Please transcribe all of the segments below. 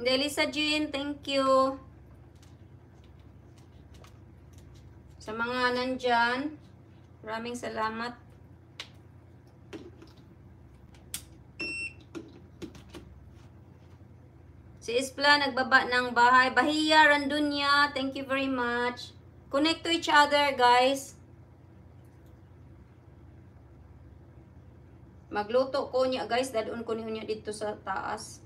Delisa Jean, thank you. Sa mga nandyan, maraming salamat. Si Ispla, nagbaba ng bahay. Bahia, Randunya, thank you very much. Connect to each other, guys. Magluto ko niya, guys. Dadun ko niya dito sa taas.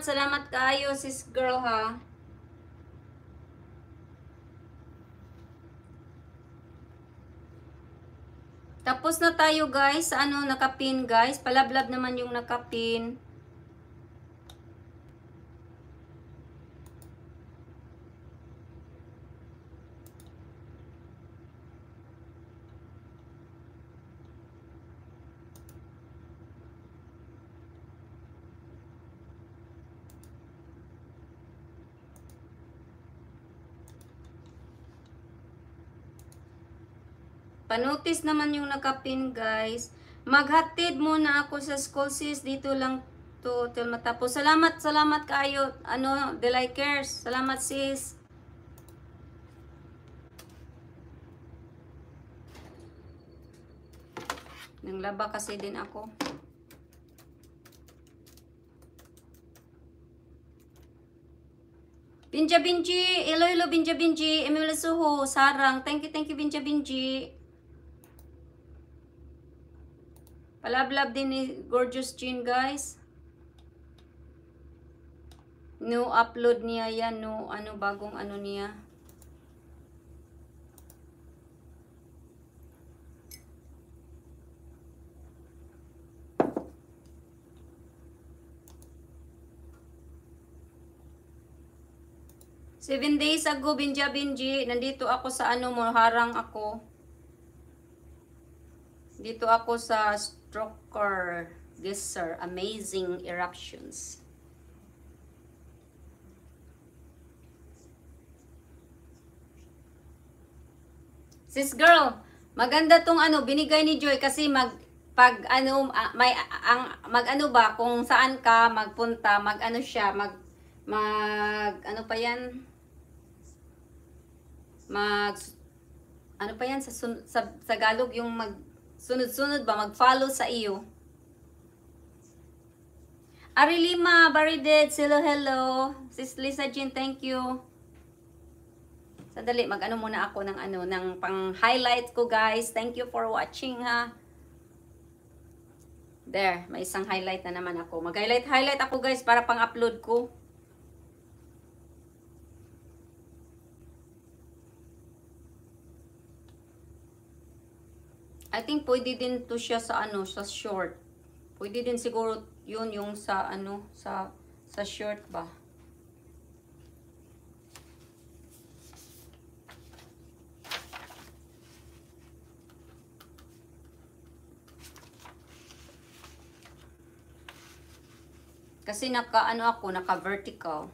Salamat kayo, sis girl, ha. Tapos na tayo, guys. Sa ano, nakapin, guys. Palablab naman yung nakapin. Panotis naman yung nakapin, guys. Maghatid muna ako sa school, sis. Dito lang to till matapos. Salamat kayo. Ano, Delay Cares. Salamat, sis. Nanglaba kasi din ako. Binja Binji. Hello, Binja Binji. Emil Suho. Sarang. Thank you, Binja Binji. Palablab din ni Gorgeous Jean, guys. No upload niya yan. No, ano, bagong ano niya. Seven days ago, Binja Binji. Nandito ako sa ano mo, harang ako. Dito ako sa Stroker Geyser, Amazing Eruptions. Sis girl, maganda tong ano binigay ni Joy kasi pag ano mag ano ba kung saan ka magpunta, mag ano siya, mag ano pa yan? Ano pa yan sa Tagalog yung sunod-sunod ba, mag-follow sa iyo. Ari Lima, Barided, hello. Sis Lisa Jean, thank you. Sandali, mag-ano muna ako ng ano, ng pang-highlight ko, guys. Thank you for watching, ha. There, may isang highlight na naman ako. Mag-highlight ako, guys, para pang-upload ko. I think pwede din to siya sa ano, sa short. Pwede din siguro yun yung sa ano, sa short ba. Kasi naka ano ako, naka vertical.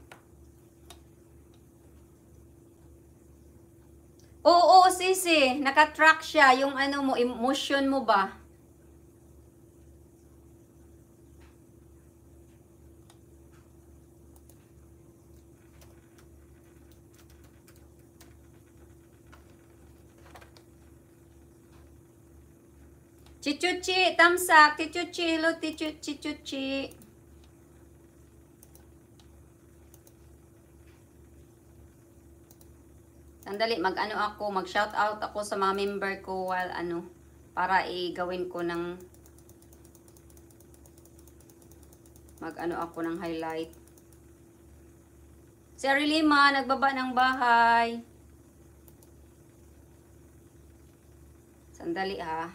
Oo, sisi. Naka-track siya. Yung ano mo, emotion mo ba? Chichuchi, thumbs up. Chichuchi, hello, Chichuchi. Sandali, mag-ano ako, mag-shout out ako sa mga member ko while ano, para i-gawin ko ng mag-ano ako ng highlight. Si Arilima, nagbaba ng bahay. Sandali ha.